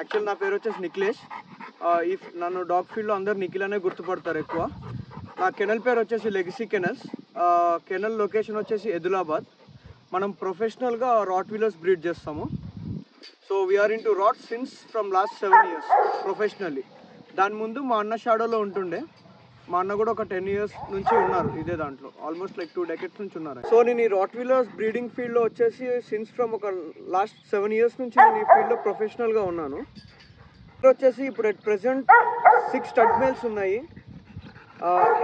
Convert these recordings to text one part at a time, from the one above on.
Actual నా పేరు వచ్చేసి నిఖిలేష్. నన్ను డాగ్ ఫీల్డ్లో అందరు నిఖిల్ అనే గుర్తుపడతారు ఎక్కువ. నా కెనల్ పేరు వచ్చేసి లెగసీ కెనల్స్. కెనల్ లొకేషన్ వచ్చేసి ఎదిలాబాద్. మనం ప్రొఫెషనల్గా రాట్ వీలర్స్ బ్రీడ్ చేస్తాము. So we're into rott since from last 7 years professionally. దాని ముందు మా అన్న షాడోలో ఉంటుండే. మా అన్న కూడా ఒక 10 years నుంచి ఉన్నారు ఇదే దాంట్లో, ఆల్మోస్ట్ లైక్ 2 decades నుంచి ఉన్నారు. సో నేను ఈ రాట్ వీలర్స్ బ్రీడింగ్ ఫీల్డ్లో వచ్చేసి సిన్స్ ఫ్రమ్ ఒక లాస్ట్ 7 years నుంచి నేను ఈ ఫీల్డ్లో ప్రొఫెషనల్గా ఉన్నాను. వచ్చేసి ఇప్పుడు అట్ ప్రెసెంట్ 6 స్టడ్ మేల్స్ ఉన్నాయి,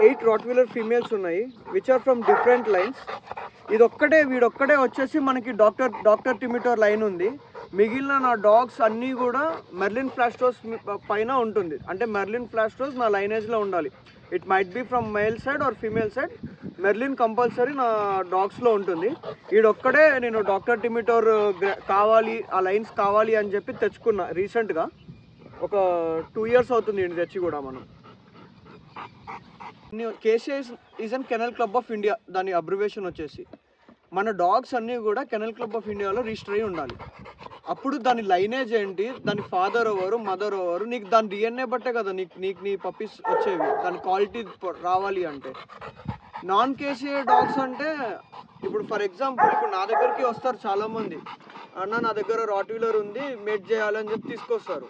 8 రాట్ వీలర్ ఫీమేల్స్ ఉన్నాయి, which are from different lines. వీడొక్కడే వచ్చేసి మనకి డాక్టర్ టిమిటోర్ లైన్ ఉంది. మిగిలిన నా డాగ్స్ అన్నీ కూడా మెర్లిన్ ఫ్లాస్టోస్ పైన ఉంటుంది. అంటే మెర్లిన్ ఫ్లాస్టోస్ నా లైనేజ్లో ఉండాలి. It might be from male side or female side, Merlin compulsory నా డాగ్స్లో ఉంటుంది. వీడొక్కడే నేను డాక్టర్ టిమిటోర్ కావాలి, ఆ లైన్స్ కావాలి అని చెప్పి తెచ్చుకున్నా రీసెంట్గా. ఒక 2 years అవుతుంది ఇది తెచ్చి కూడా. మనం KCI is an kennel club of India, దాని అబ్రివేషన్ వచ్చేసి. మన డాగ్స్ అన్నీ కూడా కెనల్ క్లబ్ ఆఫ్ ఇండియాలో రిజిస్టర్ అయ్యి ఉండాలి. అప్పుడు దాని లైనేజ్ ఏంటి, దాని ఫాదర్ ఎవరు, మదర్ ఎవరు, నీకు దాని డిఎన్ఏ బట్టే కదా నీకు నీ పప్పీస్ వచ్చేవి. దాని క్వాలిటీ రావాలి అంటే. నాన్ కేసీఐ డాగ్స్ అంటే ఇప్పుడు ఫర్ ఎగ్జాంపుల్ ఇప్పుడు నా దగ్గరికి వస్తారు చాలామంది, అన్న నా దగ్గర రాట్ వీలర్ ఉంది మేట్ చేయాలని చెప్పి తీసుకొస్తారు.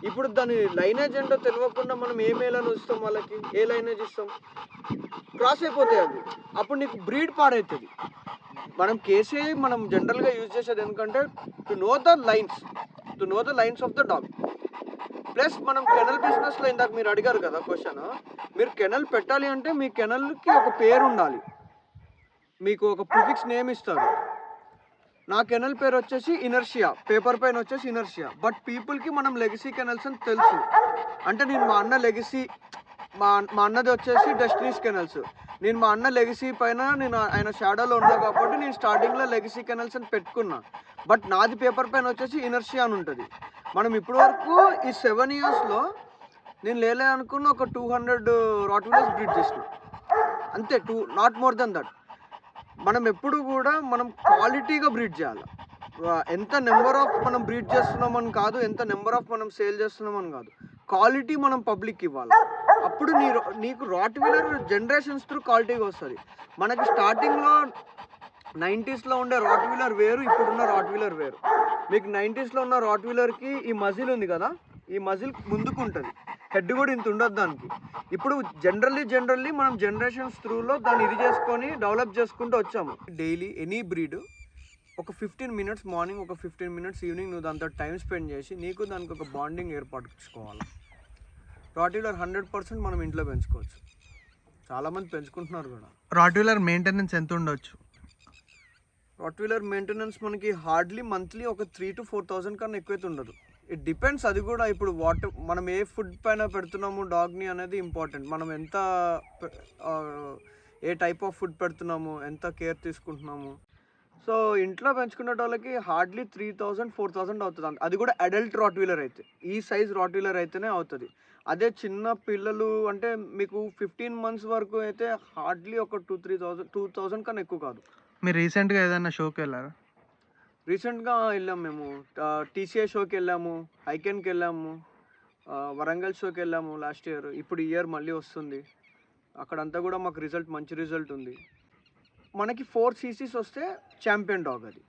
ఇప్పుడు దాని లైనేజ్ ఏంటో తెలియకుండా మనం ఏ మేలని ఇస్తాం వాళ్ళకి, ఏ లైనేజ్ ఇస్తాం, క్రాస్ అయిపోతాయి అవి. అప్పుడు నీకు బ్రీడ్ పాడవుతుంది. మనం కేసీఐ మనం జనరల్గా యూజ్ చేసేది ఎందుకంటే to know the lines of the dog. Plus మనం కెనల్ బిజినెస్లో ఇందాక మీరు అడిగారు కదా క్వశ్చన్, మీరు కెనల్ పెట్టాలి అంటే మీ కెనల్కి ఒక పేరు ఉండాలి, మీకు ఒక ప్రిఫిక్స్ నేమ్ ఇస్తారు. నా కెనల్ పేరు వచ్చేసి ఇనర్షియా, పేపర్ పైన వచ్చేసి ఇనర్షియా. బట్ పీపుల్కి మనం లెగసీ కెనల్స్ అని తెలుసు. అంటే నేను మా అన్న లెగసీ, మా అన్నది వచ్చేసి డెస్టినీస్ కెనల్స్. నేను మా అన్న లెగసీ పైన నేను ఆయన షాడోలో ఉన్నా కాబట్టి నేను స్టార్టింగ్లో లెగసీ కెనల్స్ అని పెట్టుకున్నా. బట్ నాది పేపర్ పైన వచ్చేసి ఇనర్షియా అని ఉంటుంది. మనం ఇప్పటి వరకు ఈ 7 yearsలో నేను లేలే అనుకున్న ఒక 200 రాట్ వీలర్స్ బ్రీడ్ చేసిన అంతే, నాట్ మోర్ దెన్ దట్. మనం ఎప్పుడు కూడా మనం క్వాలిటీగా బ్రీడ్ చేయాలి. ఎంత నెంబర్ ఆఫ్ మనం బ్రీడ్ చేస్తున్నామని కాదు, ఎంత నెంబర్ ఆఫ్ మనం సేల్ చేస్తున్నామని కాదు, క్వాలిటీ మనం పబ్లిక్ ఇవ్వాలి. అప్పుడు నీకు రాట్ వీలర్ జనరేషన్స్ త్రూ క్వాలిటీగా వస్తుంది. మనకి స్టార్టింగ్లో 90sలో ఉండే రాట్ వీలర్ వేరు, ఇప్పుడున్న రాట్ వీలర్ వేరు. మీకు 90sలో ఉన్న రాట్ వీలర్కి ఈ మజిల్ ఉంది కదా, ఈ మజిల్ ముందుకు ఉంటుంది, హెడ్ కూడా ఇంత ఉండదు దానికి. ఇప్పుడు జనరల్లీ మనం జనరేషన్స్ త్రూలో దాన్ని ఇది చేసుకొని డెవలప్ చేసుకుంటూ వచ్చాము. డైలీ ఎనీ బ్రీడ్ ఒక 15 minutes మార్నింగ్, ఒక 15 minutes ఈవినింగ్ నువ్వు దాంతో టైం స్పెండ్ చేసి నీకు దానికి ఒక బాండింగ్ ఏర్పరచుకోవాలి. రాట్ వీలర్ 100% మనం ఇంట్లో పెంచుకోవచ్చు. చాలామంది పెంచుకుంటున్నారు కూడా. రాట్ వీలర్ మెయింటెనెన్స్ ఎంత ఉండొచ్చు? రాట్ వీలర్ మెయింటెనెన్స్ మనకి హార్డ్లీ మంత్లీ ఒక 3,000 to 4,000 కన్నా ఎక్కువైతే ఉండదు. It depends. అది కూడా ఇప్పుడు మనం ఏ ఫుడ్ పైన పెడుతున్నాము డాగ్ని అనేది ఇంపార్టెంట్. మనం ఎంత ఏ టైప్ ఆఫ్ ఫుడ్ పెడుతున్నాము, ఎంత కేర్ తీసుకుంటున్నాము. సో ఇంట్లో పెంచుకునే వాళ్ళకి హార్డ్లీ 3,000 to 4,000 అవుతుంది. అది కూడా అడల్ట్ రాట్ వీలర్ అయితే, ఈ సైజ్ రాట్ వీలర్ అయితేనే అవుతుంది. అదే చిన్న పిల్లలు అంటే మీకు 15 months వరకు అయితే హార్డ్లీ ఒక 2,000 కన్నా ఎక్కువ కాదు. మీరు రీసెంట్గా ఏదైనా షోకి వెళ్ళారా? రీసెంట్గా వెళ్ళాము మేము. టీసీఐ షోకి వెళ్ళాము, హైకెన్కి వెళ్ళాము, వరంగల్ షోకి వెళ్ళాము లాస్ట్ ఇయర్. ఇప్పుడు ఈ ఇయర్ మళ్ళీ వస్తుంది. అక్కడంతా కూడా మాకు మంచి రిజల్ట్ ఉంది. మనకి 4 cc's వస్తే ఛాంపియన్ డాగ్ అది.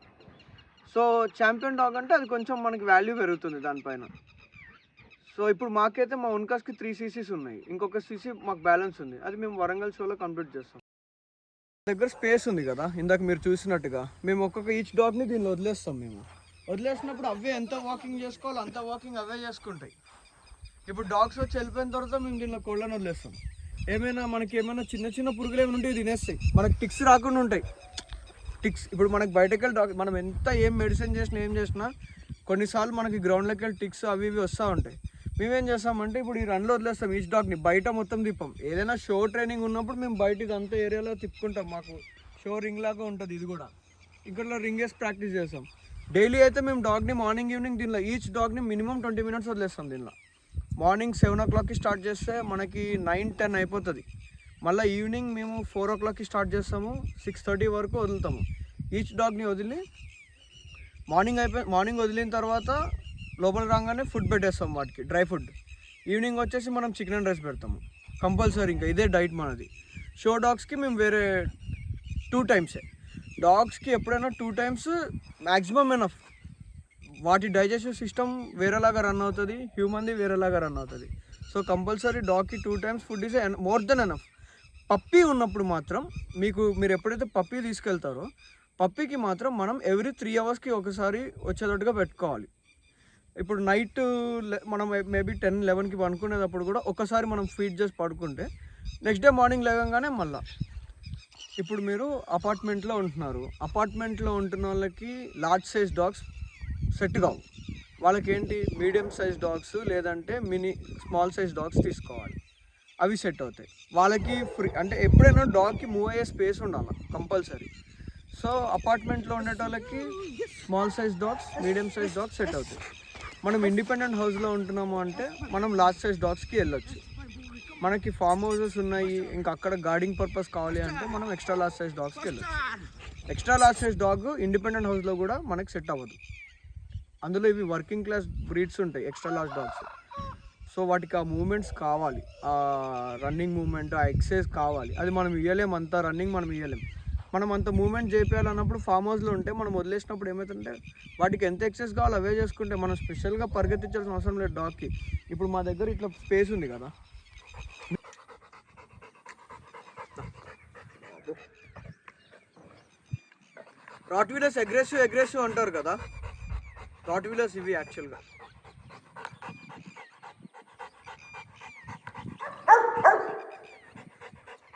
సో ఛాంపియన్ డాగ్ అంటే అది కొంచెం మనకి వాల్యూ పెరుగుతుంది దానిపైన. సో ఇప్పుడు మాకైతే మా ఉన్కాస్కి 3 cc's ఉన్నాయి, ఇంకొక cc మాకు బ్యాలెన్స్ ఉంది. అది మేము వరంగల్ షోలో కంప్లీట్ చేస్తాం. దగ్గర స్పేస్ ఉంది కదా, ఇందాక మీరు చూసినట్టుగా మేము ఒక్కొక్క ఈచ్ డాగ్ని దీన్ని వదిలేస్తాం. వదిలేసినప్పుడు అవే ఎంత వాకింగ్ చేసుకోవాలో అంత వాకింగ్ అవే చేసుకుంటాయి. ఇప్పుడు డాగ్స్ వచ్చి వెళ్ళిపోయిన తర్వాత మేము దీనిలో కోళ్ళని వదిలేస్తాం. మనకి ఏమైనా చిన్న పురుగులు ఏమైనా ఉంటే తినేస్తాయి. మనకి టిక్స్ రాకుండా ఉంటాయి. టిక్స్ ఇప్పుడు మనకి బయటకు వెళ్ళి మనం ఎంత ఏం మెడిసిన్ చేసినా ఏం చేసినా కొన్నిసార్లు మనకి గ్రౌండ్లోకి వెళ్ళి టిక్స్ అవి వస్తూ ఉంటాయి. మేమేం చేస్తామంటే ఇప్పుడు ఈ రన్లో వదిలేస్తాం ఈచ్ డాగ్ని, బయట మొత్తం తిప్పాం. ఏదైనా షో ట్రైనింగ్ ఉన్నప్పుడు మేము బయట ఇదంతా ఏరియాలో తిప్పుకుంటాం. మాకు షో రింగ్ లాగా ఉంటుంది ఇది కూడా, ఇక్కడ రింగ్ వేసి ప్రాక్టీస్ చేస్తాం. డైలీ అయితే మేము డాగ్ని మార్నింగ్ ఈవినింగ్ దీనిలో ఈచ్ డాగ్ని మినిమం 20 minutes వదిలేస్తాం. దీనిలో మార్నింగ్ 7 o'clockకి స్టార్ట్ చేస్తే మనకి 9-10 అయిపోతుంది. మళ్ళీ ఈవినింగ్ మేము 4 o'clockకి స్టార్ట్ చేస్తాము, 6:30 వరకు వదులుతాము. ఈచ్ డాగ్ని వదిలి మార్నింగ్ వదిలిన తర్వాత లోపల రాగానే ఫుడ్ పెట్టేస్తాం వాటికి, డ్రై ఫుడ్. ఈవినింగ్ వచ్చేసి మనం చికెన్ అండ్ రైస్ పెడతాము కంపల్సరీ, ఇంకా ఇదే డైట్ మనది. షో డాగ్స్కి మేము వేరే 2 టైమ్సే. డాగ్స్కి ఎప్పుడైనా 2 టైమ్స్ మ్యాక్సిమం ఎనఫ్. వాటి డైజెస్టివ్ సిస్టమ్ వేరేలాగా రన్ అవుతుంది, హ్యూమన్ది వేరేలాగా రన్ అవుతుంది. సో కంపల్సరీ డాగ్కి 2 times food is more than enough. Puppy ఉన్నప్పుడు మాత్రం మీరు ఎప్పుడైతే పప్పీ తీసుకెళ్తారో పప్పీకి మాత్రం మనం ఎవ్రీ 3 అవర్స్కి ఒకసారి వచ్చేటట్టుగా పెట్టుకోవాలి. ఇప్పుడు నైట్ మనం మేబీ 10-11కి పడుకునేటప్పుడు కూడా ఒకసారి మనం ఫీడ్ చేసి పడుకుంటే నెక్స్ట్ డే మార్నింగ్ లేవగానే మళ్ళీ. ఇప్పుడు మీరు అపార్ట్మెంట్లో ఉంటున్నారు, అపార్ట్మెంట్లో ఉంటున్న వాళ్ళకి లార్జ్ సైజ్ డాగ్స్ సెట్ కావు. వాళ్ళకి ఏంటి మీడియం సైజ్ డాగ్స్ లేదంటే స్మాల్ సైజ్ డాగ్స్ తీసుకోవాలి, అవి సెట్ అవుతాయి. వాళ్ళకి ఫ్రీ అంటే ఎప్పుడైనా డాగ్కి మూవ్ అయ్యే స్పేస్ ఉండాలి కంపల్సరీ. సో అపార్ట్మెంట్లో ఉండేటోళ్ళకి small size dogs, medium size dogs set అవుతాయి. మనం ఇండిపెండెంట్ హౌస్లో ఉంటున్నాము అంటే మనం లార్జ్ సైజ్ డాగ్స్కి వెళ్ళొచ్చు. మనకి ఫామ్ హౌసెస్ ఉన్నాయి, ఇంకా అక్కడ గార్డింగ్ పర్పస్ కావాలి అంటే మనం ఎక్స్ట్రా లార్జ్ సైజ్ డాగ్స్కి వెళ్ళొచ్చు. Extra large size dog independent హౌస్లో కూడా మనకి సెట్ అవ్వదు. అందులో ఇవి వర్కింగ్ క్లాస్ బ్రీడ్స్ ఉంటాయి ఎక్స్ట్రా లార్జ్ డాగ్స్. సో వాటికి ఆ మూమెంట్స్ కావాలి, ఆ రన్నింగ్ మూమెంట్, ఆ ఎక్సర్సైజ్ కావాలి. అది మనం ఇవ్వలేము, అంత రన్నింగ్ మనం ఇవ్వలేము. మనం అంత మూమెంట్ చేయాలన్నప్పుడు ఫామ్ హౌస్లో ఉంటే మనం వదిలేసినప్పుడు ఏమవుతుంటే వాటికి ఎంత ఎక్సర్సైజ్ కావాలో అవే చేసుకుంటే మనం స్పెషల్గా పరిగెత్తించాల్సిన అవసరం లేదు డాగ్కి. ఇప్పుడు మా దగ్గర ఇట్లా స్పేస్ ఉంది కదా, రాట్వీలర్స్ అగ్రెసివ్ అంటారు కదా, రాట్వీలర్స్ ఇవి యాక్చువల్గా